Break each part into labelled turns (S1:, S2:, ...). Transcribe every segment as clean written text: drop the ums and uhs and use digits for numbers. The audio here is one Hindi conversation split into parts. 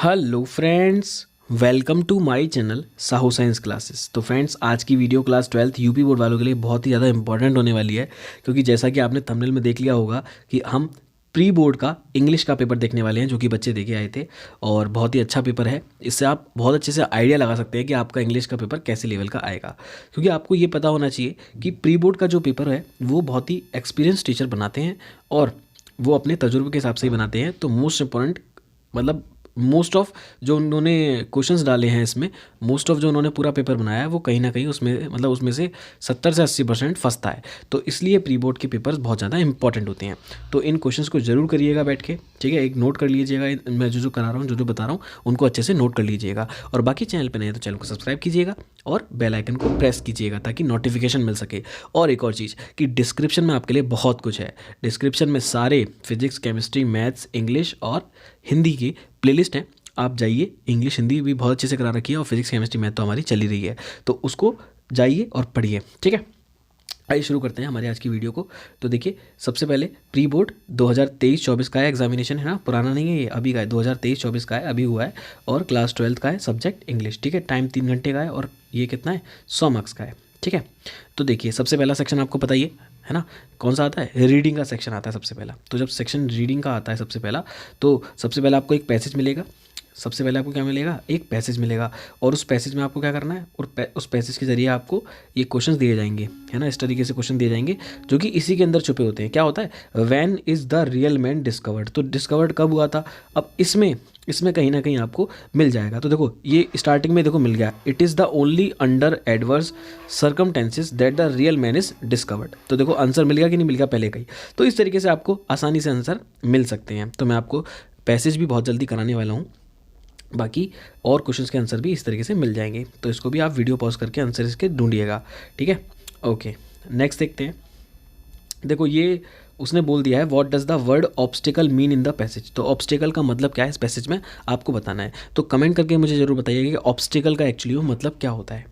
S1: Hello friends, welcome to my channel Sahu science classes. तो फ्रेंड्स, आज की video class 12th UP board वालों के लिए बहुत ही ज़्यादा इंपॉर्टेंट होने वाली है, क्योंकि जैसा कि आपने थंबनेल में देख लिया होगा कि हम प्री बोर्ड का इंग्लिश का पेपर देखने वाले हैं, जो कि बच्चे देके आए थे और बहुत ही अच्छा पेपर है। इससे आप बहुत अच्छे से आइडिया लगा सकते हैं कि आपका इंग्लिश का पेपर कैसे लेवल का आएगा, क्योंकि आपको ये पता होना चाहिए कि प्री बोर्ड का जो पेपर है वो बहुत ही एक्सपीरियंस टीचर बनाते हैं और वो अपने तजुर्बे के हिसाब से ही बनाते हैं। तो मोस्ट इंपॉर्टेंट मतलब मोस्ट ऑफ जो उन्होंने क्वेश्चंस डाले हैं इसमें, मोस्ट ऑफ जो उन्होंने पूरा पेपर बनाया है वो कहीं ना कहीं उसमें से 70 से 80% फंसता है। तो इसलिए प्री बोर्ड के पेपर्स बहुत ज़्यादा इंपॉर्टेंट होते हैं। तो इन क्वेश्चंस को जरूर करिएगा बैठ के, ठीक है। एक नोट कर लीजिएगा, मैं जो करा रहा हूँ, जो बता रहा हूँ उनको अच्छे से नोट कर लीजिएगा। और बाकी चैनल पर नहीं है तो चैनल को सब्सक्राइब कीजिएगा और बेल आइकन को प्रेस कीजिएगा ताकि नोटिफिकेशन मिल सके। और एक और चीज़ कि डिस्क्रिप्शन में आपके लिए बहुत कुछ है। डिस्क्रिप्शन में सारे फिजिक्स, केमिस्ट्री, मैथ्स, इंग्लिश और हिंदी की प्लेलिस्ट है। आप जाइए, इंग्लिश हिंदी भी बहुत अच्छे से करा रखी है और फिजिक्स केमिस्ट्री मैथ तो हमारी चली रही है, तो उसको जाइए और पढ़िए, ठीक है। आइए शुरू करते हैं हमारे आज की वीडियो को। तो देखिए, सबसे पहले प्री बोर्ड 2023-24 का है, एग्जामिनेशन है ना, पुराना नहीं है ये, अभी का है, 2023-24 का है, अभी हुआ है। और क्लास 12th का है, सब्जेक्ट इंग्लिश, ठीक है। टाइम 3 घंटे का है और ये कितना है, 100 मार्क्स का है, ठीक है। तो देखिए, सबसे पहला सेक्शन आपको पता ही है ना, कौन सा आता है, रीडिंग का सेक्शन आता है सबसे पहला। तो जब सेक्शन रीडिंग का आता है सबसे पहला, तो सबसे पहले आपको एक पैसेज मिलेगा। सबसे पहले आपको क्या मिलेगा, एक पैसेज मिलेगा। और उस पैसेज में आपको क्या करना है, और उस पैसेज के जरिए आपको ये क्वेश्चंस दिए जाएंगे, है ना। इस तरीके से क्वेश्चन दिए जाएंगे जो कि इसी के अंदर छुपे होते हैं। क्या होता है, when is the real man discovered. तो डिस्कवर्ड कब हुआ था, अब इसमें कहीं ना कहीं आपको मिल जाएगा। तो देखो, ये स्टार्टिंग में देखो मिल गया, it is the only under adverse circumstances that the real man is discovered. तो देखो आंसर मिल गया कि नहीं मिल गया पहले का ही। तो इस तरीके से आपको आसानी से आंसर मिल सकते हैं। तो मैं आपको पैसेज भी बहुत जल्दी कराने वाला हूँ, बाकी और क्वेश्चंस के आंसर भी इस तरीके से मिल जाएंगे। तो इसको भी आप वीडियो पॉज करके आंसर इसके ढूंढिएगा, ठीक है। ओके, नेक्स्ट देखते हैं। देखो, ये उसने बोल दिया है, what does the word obstacle mean in the passage. तो ऑब्स्टिकल का मतलब क्या है इस पैसेज में आपको बताना है। तो कमेंट करके मुझे जरूर बताइएगा कि ऑब्स्टिकल का एक्चुअली मतलब क्या होता है।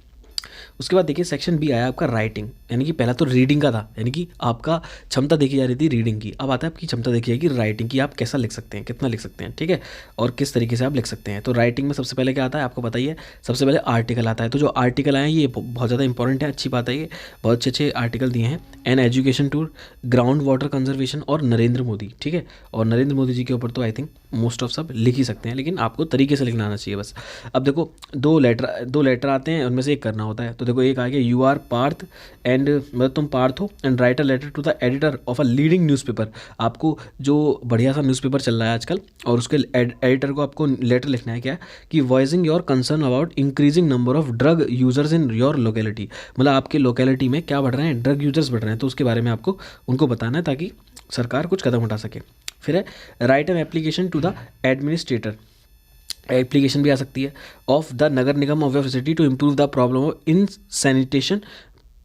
S1: उसके बाद देखिए, सेक्शन बी आया आपका राइटिंग, यानी कि पहला तो रीडिंग का था, यानी कि आपका क्षमता देखी जा रही थी रीडिंग की। अब आता है आपकी क्षमता देखी जाएगी राइटिंग की, आप कैसा लिख सकते हैं, कितना लिख सकते हैं, ठीक है, और किस तरीके से आप लिख सकते हैं। तो राइटिंग में सबसे पहले क्या आता है आपको पता ही है, सबसे पहले आर्टिकल आता है। तो जो आर्टिकल आए हैं ये बहुत ज़्यादा इंपॉर्टेंट है, अच्छी बात है, ये बहुत अच्छे अच्छे आर्टिकल दिए हैं। An education tour, ground water conservation और नरेंद्र मोदी, ठीक है। और नरेंद्र मोदी जी के ऊपर तो आई थिंक मोस्ट ऑफ सब लिख ही सकते हैं, लेकिन आपको तरीके से लिखना आना चाहिए बस। अब देखो, दो लेटर आते हैं, उनमें से एक करना होता है। तो देखो, एक आ गया, यू आर पार्थ एंड, मतलब तुम पार्थ हो, and write a letter to the editor of a leading newspaper. आपको जो बढ़िया सा न्यूज़पेपर चल रहा है आजकल, और उसके एडिटर को आपको लेटर लिखना है, क्या कि voicing your concern about increasing number of drug users in your locality. मतलब आपके लोकेलिटी में क्या बढ़ रहे हैं, ड्रग यूजर्स बढ़ रहे हैं, तो उसके बारे में आपको उनको बताना है ताकि सरकार कुछ कदम उठा सके। फिर है, write an application to the administrator, application भी आ सकती है, of the nagar nigam of your city to improve the problem of in sanitation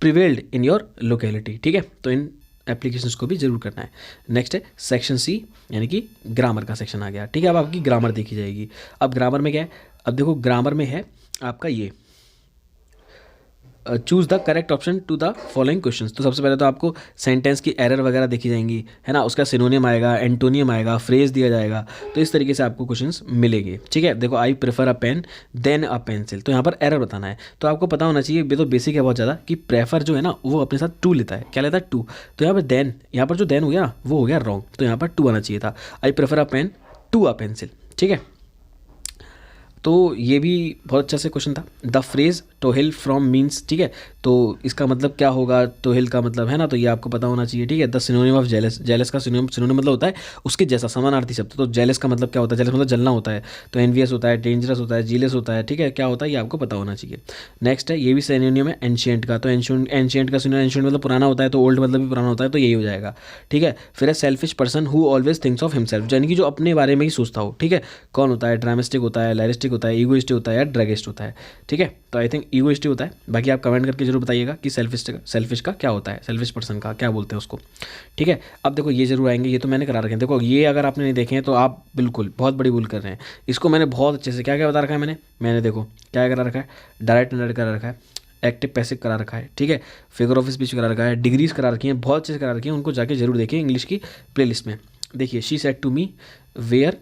S1: prevailed in your locality, ठीक है। तो इन एप्लीकेशंस को भी जरूर करना है। नेक्स्ट है सेक्शन सी, यानी कि ग्रामर का सेक्शन आ गया, ठीक है। अब आपकी ग्रामर देखी जाएगी। अब ग्रामर में क्या है, अब देखो ग्रामर में है आपका ये, choose the correct option to the following questions. तो सबसे पहले तो आपको सेंटेंस की एरर वगैरह देखी जाएंगी, है ना, उसका सिनोनियम आएगा, एंटोनियम आएगा, फ्रेज दिया जाएगा। तो इस तरीके से आपको क्वेश्चंस मिलेंगे, ठीक है। देखो, I prefer a pen than a pencil, तो यहाँ पर एरर बताना है। तो आपको पता होना चाहिए, ये तो बेसिक है बहुत ज़्यादा, कि प्रेफर जो है ना वो अपने साथ टू लेता है, क्या लेता है, टू। तो यहाँ पर देन, यहाँ पर जो देन हो गया वो हो गया रॉन्ग, तो यहाँ पर टू आना चाहिए था, I prefer a pen to a pencil, ठीक है। तो ये भी बहुत अच्छा से क्वेश्चन था। The phrase to hill from means, ठीक है, तो इसका मतलब क्या होगा, टू हिल का मतलब, है ना, तो ये आपको पता होना चाहिए, ठीक है। The synonym of jealous, jealous का सिनोनिम मतलब होता है उसके जैसा, समानार्थी शब्द। तो जेलस का मतलब क्या होता है, जेलस मतलब जलना होता है। तो एनवियस होता है, डेंजरस होता है, जीलस होता है, ठीक है, क्या होता है ये आपको पता होना चाहिए। नेक्स्ट है, ये भी सिनोनिम है एंशिएंट का। तो एंशिएंट का सिनोनिम, एंशिएंट मतलब पुराना होता है, तो ओल्ड मतलब भी पुराना होता है, तो यही हो जाएगा, ठीक है। फिर है selfish person who always thinks of himself, यानी कि जो अपने बारे में ही सोचता हो, ठीक है। कौन होता है, ड्रामेस्टिक होता है, लाइरिस्टिक होता है, ईगोइस्टिक होता है या ड्रैगिस्ट होता है, ठीक है। तो आई थिंक ईगोइस्टिक होता है। बाकी आप कमेंट करके जरूर बताइएगा कि सेल्फिश का क्या होता है, सेल्फिश पर्सन का क्या बोलते हैं उसको, ठीक है। अब देखो, ये जरूर आएंगे, ये तो मैंने करा रखे हैं। देखो, ये अगर आपने नहीं देखे हैं तो आप बिल्कुल बहुत बड़ी भूल कर रहे हैं। इसको मैंने बहुत अच्छे से क्या क्या बता रखा है, मैंने देखो क्या करा रखा है, डायरेक्ट इनडायरेक्ट करा रखा है, एक्टिव पैसिव करा रखा है, ठीक है, फिगर ऑफ स्पीच करा रखा है, डिग्रीज करा रखी हैं, बहुत अच्छे से करा रखी हैं। उनको जाके जरूर देखिए इंग्लिश की प्लेलिस्ट में। देखिए, she said to me where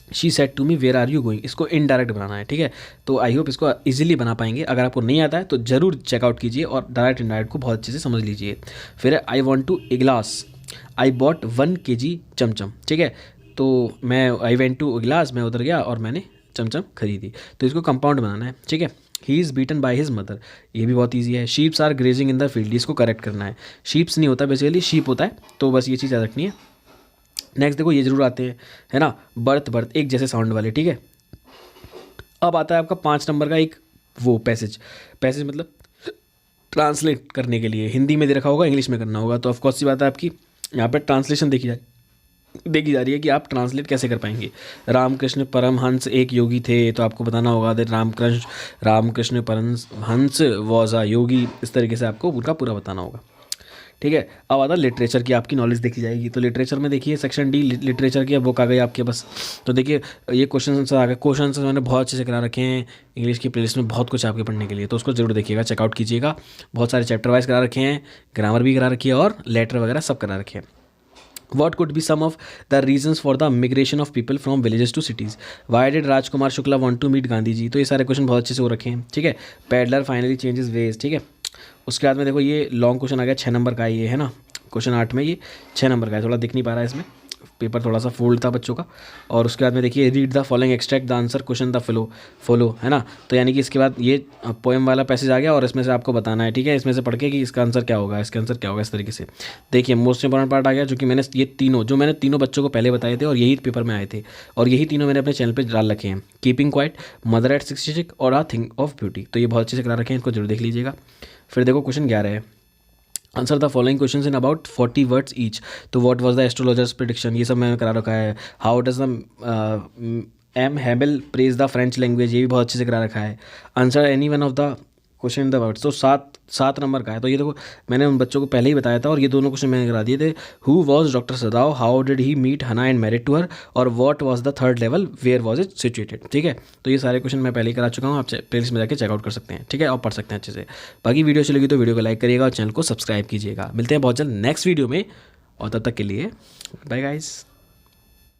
S1: she said to me where are you going, इसको इनडायरेक्ट बनाना है, ठीक है। तो आई होप इसको इजीली बना पाएंगे। अगर आपको नहीं आता है तो ज़रूर चेकआउट कीजिए और डायरेक्ट इनडायरेक्ट को बहुत अच्छे से समझ लीजिए। फिर I want to a glass, I bought 1 kg chamcham, ठीक है। तो मैं आई वेंट टू गिलास, मैं उधर गया और मैंने चमचम खरीदी। तो इसको कंपाउंड बनाना है, ठीक है। He is beaten by his mother, ये भी बहुत ईजी है। Sheeps are grazing in the field, इसको करेक्ट करना है। शीप्स नहीं होता बेसिकली, शीप होता है, तो बस ये चीज़ याद रखनी है। नेक्स्ट देखो ये जरूर आते हैं, है ना, बर्थ बर्थ एक जैसे साउंड वाले, ठीक है। अब आता है आपका 5 नंबर का एक वो पैसेज मतलब ट्रांसलेट करने के लिए, हिंदी में दे रखा होगा, इंग्लिश में करना होगा। तो ऑफकोर्स सी बात है आपकी यहाँ पर ट्रांसलेशन देखी जा रही है कि आप ट्रांसलेट कैसे कर पाएंगे। रामकृष्ण परमहंस एक योगी थे, तो आपको बताना होगा that Ramakrishna Paramahansa was a yogi, इस तरीके से आपको उनका पूरा बताना होगा, ठीक है। अब आता लिटरेचर की आपकी नॉलेज देखी जाएगी। तो लिटरेचर में देखिए सेक्शन डी लिटरेचर की बुक आ गई आपके पास। तो देखिए ये क्वेश्चन आंसर आ गए। क्वेश्चन आंसर मैंने बहुत अच्छे से करा रखे हैं, इंग्लिश की प्लेलिस्ट में बहुत कुछ आपके पढ़ने के लिए, तो उसको जरूर देखिएगा, चेकआउट कीजिएगा। बहुत सारे चैप्टर वाइज करा रखे हैं, ग्रामर भी करा रखी है और लेटर वगैरह सब करा रखे हैं। What could be some of the reasons for the migration of people from villages to cities? Why did Rajkumar Shukla want to meet Gandhi ji? तो ये सारे क्वेश्चन बहुत अच्छे से हो रखे हैं, ठीक है। पैडलर फाइनली चेंजेस वेज, ठीक है। उसके बाद में देखो ये लॉन्ग क्वेश्चन आ गया, 6 नंबर का है ये, है ना, क्वेश्चन 8 में ये 6 नंबर का है, थोड़ा दिख नहीं पा रहा है इसमें, पेपर थोड़ा सा फोल्ड था बच्चों का। और उसके बाद में देखिए read the following extract the answer question the follow, है ना। तो यानी कि इसके बाद ये पोएम वाला पैसेज आ गया और इसमें से आपको बताना है, ठीक है, इसमें से पढ़ के कि इसका आंसर क्या होगा, इसका आंसर क्या होगा, इस तरीके से। देखिए मोस्ट इंपॉर्टेंट पार्ट आ गया, जो कि मैंने ये तीनों बच्चों को पहले बताए थे और यही पेपर में आए थे, और यही तीनों मैंने अपने चैनल पर डाल रखे हैं। कीपिंग क्वाइट, मदर एट 66 और अ थिंग ऑफ ब्यूटी, तो ये बहुत अच्छे से करा रखे हैं, इनको जरूर देख लीजिएगा। फिर देखो क्वेश्चन 11 है, answer the following question in about 40 words each. तो what was the astrologer's prediction, ये सब मैंने करा रखा है। How does the M Hamel praise the French language, ये भी बहुत अच्छे से करा रखा है। Answer any one of the question in the words, तो 7 नंबर का है। तो ये देखो मैंने उन बच्चों को पहले ही बताया था और ये दोनों क्वेश्चन मैंने करा दिए थे। Who was doctor Sadao, how did he meet Hana and married to her, और what was the third level, where was it situated, ठीक है। तो ये सारे क्वेश्चन मैं पहले ही करा चुका हूँ, आप प्लेलिस्ट में जाकर चेकआउट कर सकते हैं, ठीक है, और पढ़ सकते हैं अच्छे से। बाकी वीडियो अच्छी लगी तो वीडियो को लाइक करिएगा और चैनल को सब्सक्राइब कीजिएगा। मिलते हैं बहुत जल्द नेक्स्ट वीडियो में, और तब तक के लिए बाय गाइस।